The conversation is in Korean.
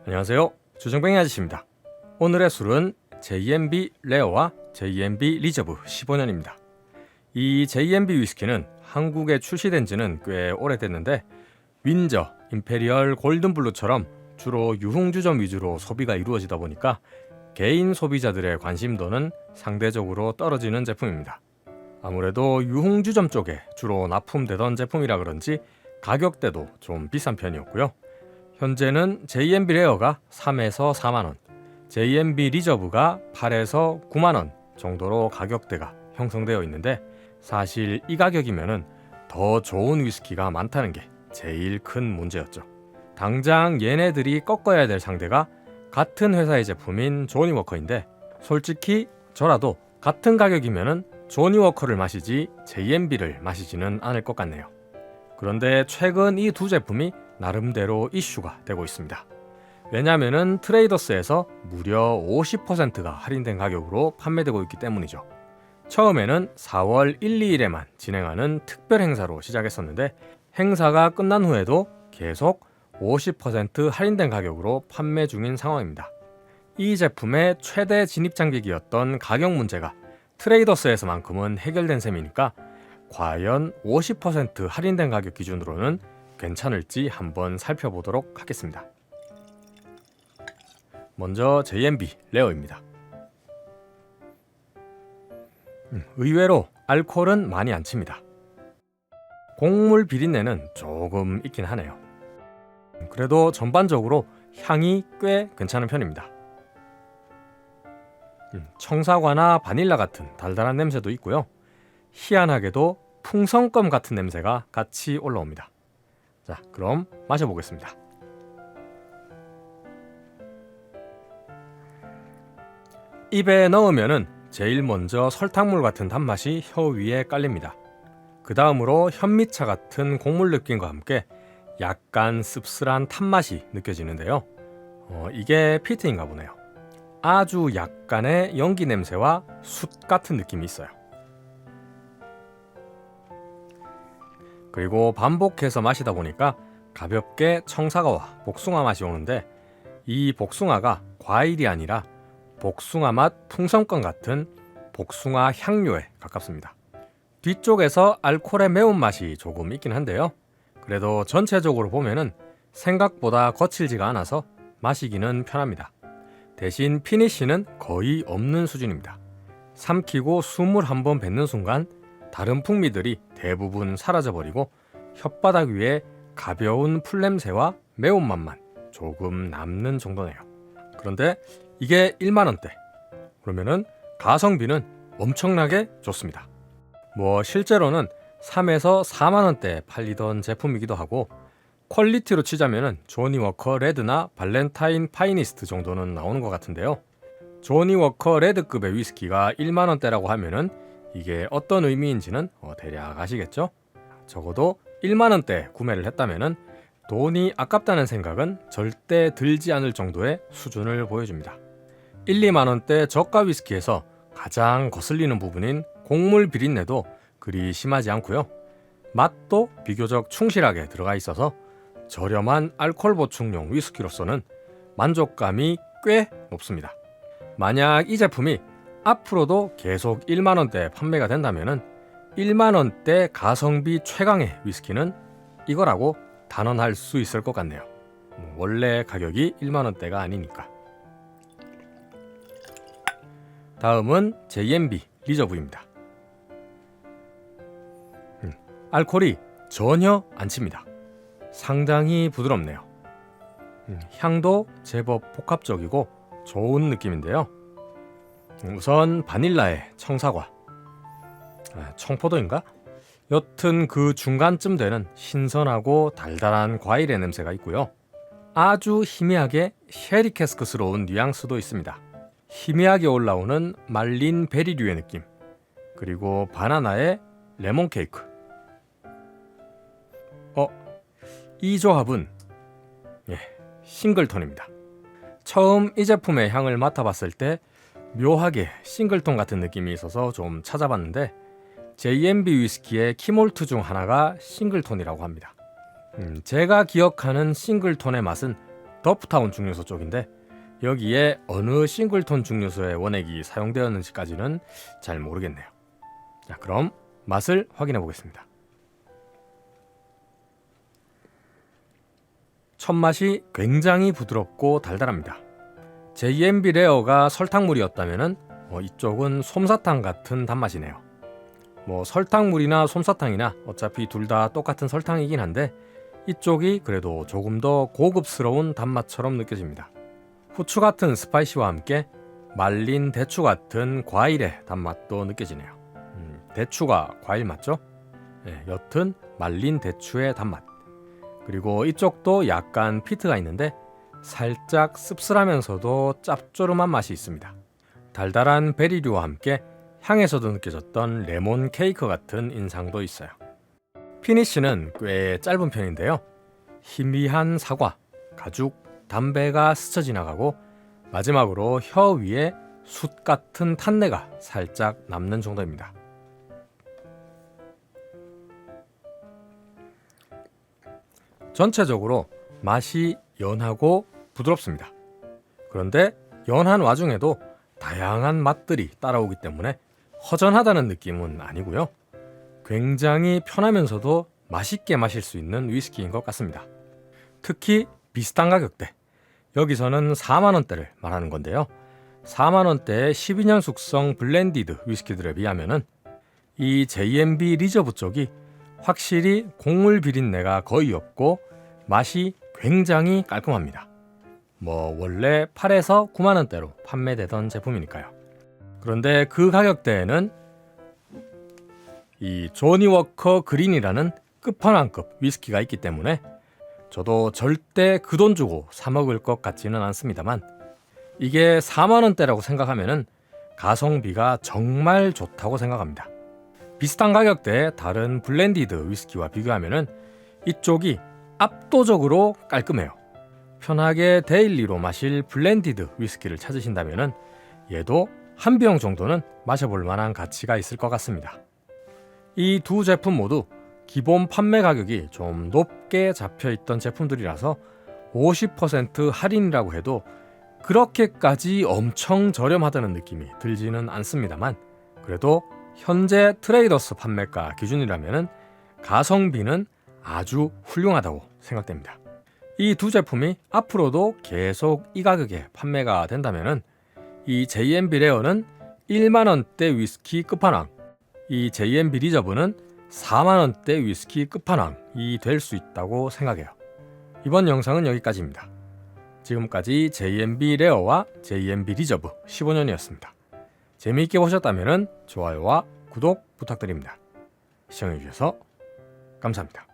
안녕하세요. 주정뱅이 아저씨입니다. 오늘의 술은 JMB 레어와 JMB 리저브 15년입니다. 이 JMB 위스키는 한국에 출시된 지는 꽤 오래됐는데 윈저, 임페리얼 골든블루처럼 주로 유흥주점 위주로 소비가 이루어지다 보니까 개인 소비자들의 관심도는 상대적으로 떨어지는 제품입니다. 아무래도 유흥주점 쪽에 주로 납품되던 제품이라 그런지 가격대도 좀 비싼 편이었고요. 현재는 JMB 레어가 3에서 4만원, JMB 리저브가 8에서 9만원 정도로 가격대가 형성되어 있는데 사실 이 가격이면은 더 좋은 위스키가 많다는 게 제일 큰 문제였죠. 당장 얘네들이 꺾어야 될 상대가 같은 회사의 제품인 조니워커인데 솔직히 저라도 같은 가격이면은 조니워커를 마시지 JMB를 마시지는 않을 것 같네요. 그런데 최근 이 두 제품이 나름대로 이슈가 되고 있습니다. 왜냐하면 트레이더스에서 무려 50%가 할인된 가격으로 판매되고 있기 때문이죠. 처음에는 4월 1, 2일에만 진행하는 특별 행사로 시작했었는데 행사가 끝난 후에도 계속 50% 할인된 가격으로 판매 중인 상황입니다. 이 제품의 최대 진입 장벽이었던 가격 문제가 트레이더스에서만큼은 해결된 셈이니까 과연 50% 할인된 가격 기준으로는 괜찮을지 한번 살펴보도록 하겠습니다. 먼저 JMB 레어입니다. 의외로 알코올은 많이 안 칩니다. 곡물 비린내는 조금 있긴 하네요. 그래도 전반적으로 향이 꽤 괜찮은 편입니다. 청사과나 바닐라 같은 달달한 냄새도 있고요. 희한하게도 풍선껌 같은 냄새가 같이 올라옵니다. 자, 그럼 마셔보겠습니다. 입에 넣으면은 제일 먼저 설탕물 같은 단맛이 혀 위에 깔립니다. 그 다음으로 현미차 같은 곡물 느낌과 함께 약간 씁쓸한 탄맛이 느껴지는데요. 이게 피트인가 보네요. 아주 약간의 연기 냄새와 숯 같은 느낌이 있어요. 그리고 반복해서 마시다 보니까 가볍게 청사과와 복숭아 맛이 오는데 이 복숭아가 과일이 아니라 복숭아 맛 풍선껌 같은 복숭아 향료에 가깝습니다. 뒤쪽에서 알코올의 매운맛이 조금 있긴 한데요. 그래도 전체적으로 보면은 생각보다 거칠지가 않아서 마시기는 편합니다. 대신 피니쉬는 거의 없는 수준입니다. 삼키고 숨을 한번 뱉는 순간 다른 풍미들이 대부분 사라져버리고 혓바닥 위에 가벼운 풀냄새와 매운맛만 조금 남는 정도네요. 그런데 이게 1만원대. 그러면은 가성비는 엄청나게 좋습니다. 실제로는 3에서 4만원대 팔리던 제품이기도 하고 퀄리티로 치자면은 조니워커 레드나 발렌타인 파이니스트 정도는 나오는 것 같은데요. 조니워커 레드급의 위스키가 1만원대라고 하면은 이게 어떤 의미인지는 대략 아시겠죠? 적어도 1만원대 구매를 했다면은 돈이 아깝다는 생각은 절대 들지 않을 정도의 수준을 보여줍니다. 1, 2만원대 저가 위스키에서 가장 거슬리는 부분인 곡물 비린내도 그리 심하지 않고요. 맛도 비교적 충실하게 들어가 있어서 저렴한 알코올 보충용 위스키로서는 만족감이 꽤 높습니다. 만약 이 제품이 앞으로도 계속 1만원대 판매가 된다면 1만원대 가성비 최강의 위스키는 이거라고 단언할 수 있을 것 같네요. 원래 가격이 1만원대가 아니니까. 다음은 JMB 리저브입니다. 알코올이 전혀 안 칩니다. 상당히 부드럽네요. 향도 제법 복합적이고 좋은 느낌인데요. 우선 바닐라에 청사과, 청포도인가? 여튼 그 중간쯤 되는 신선하고 달달한 과일의 냄새가 있고요. 아주 희미하게 쉐리 캐스크스러운 뉘앙스도 있습니다. 희미하게 올라오는 말린 베리류의 느낌, 그리고 바나나의 레몬 케이크. 이 조합은 싱글톤입니다. 처음 이 제품의 향을 맡아봤을 때 묘하게 싱글톤 같은 느낌이 있어서 좀 찾아봤는데 JMB 위스키의 키몰트 중 하나가 싱글톤이라고 합니다. 제가 기억하는 싱글톤의 맛은 더프타운 증류소 쪽인데 여기에 어느 싱글톤 증류소의 원액이 사용되었는지까지는 잘 모르겠네요. 자, 그럼 맛을 확인해 보겠습니다. 첫 맛이 굉장히 부드럽고 달달합니다. JMB 레어가 설탕물이었다면 이쪽은 솜사탕 같은 단맛이네요. 설탕물이나 솜사탕이나 어차피 둘 다 똑같은 설탕이긴 한데 이쪽이 그래도 조금 더 고급스러운 단맛처럼 느껴집니다. 후추 같은 스파이시와 함께 말린 대추 같은 과일의 단맛도 느껴지네요. 대추가 과일 맞죠? 네, 옅은 말린 대추의 단맛. 그리고 이쪽도 약간 피트가 있는데 살짝 씁쓸하면서도 짭조름한 맛이 있습니다. 달달한 베리류와 함께 향에서도 느껴졌던 레몬 케이크 같은 인상도 있어요. 피니쉬는 꽤 짧은 편인데요. 희미한 사과, 가죽, 담배가 스쳐 지나가고 마지막으로 혀 위에 숯 같은 탄내가 살짝 남는 정도입니다. 전체적으로 맛이 연하고 부드럽습니다. 그런데 연한 와중에도 다양한 맛들이 따라오기 때문에 허전하다는 느낌은 아니고요. 굉장히 편하면서도 맛있게 마실 수 있는 위스키인 것 같습니다. 특히 비슷한 가격대, 여기서는 4만원대를 말하는 건데요. 4만원대의 12년 숙성 블렌디드 위스키들에 비하면 이 JMB 리저브 쪽이 확실히 곡물 비린내가 거의 없고 맛이 굉장히 깔끔합니다. 원래 8에서 9만원대로 판매되던 제품이니까요. 그런데 그 가격대에는 이 조니 워커 그린이라는 끝판왕급 위스키가 있기 때문에 저도 절대 그 돈 주고 사 먹을 것 같지는 않습니다만 이게 4만원대라고 생각하면 가성비가 정말 좋다고 생각합니다. 비슷한 가격대의 다른 블렌디드 위스키와 비교하면 이쪽이 압도적으로 깔끔해요. 편하게 데일리로 마실 블렌디드 위스키를 찾으신다면 얘도 한 병 정도는 마셔볼 만한 가치가 있을 것 같습니다. 이 두 제품 모두 기본 판매 가격이 좀 높게 잡혀있던 제품들이라서 50% 할인이라고 해도 그렇게까지 엄청 저렴하다는 느낌이 들지는 않습니다만 그래도 현재 트레이더스 판매가 기준이라면 가성비는 아주 훌륭하다고 생각됩니다. 이 두 제품이 앞으로도 계속 이 가격에 판매가 된다면 이 JMB 레어는 1만원대 위스키 끝판왕, 이 JMB 리저브는 4만원대 위스키 끝판왕이 될 수 있다고 생각해요. 이번 영상은 여기까지입니다. 지금까지 JMB 레어와 JMB 리저브 15년이었습니다. 재미있게 보셨다면 좋아요와 구독 부탁드립니다. 시청해주셔서 감사합니다.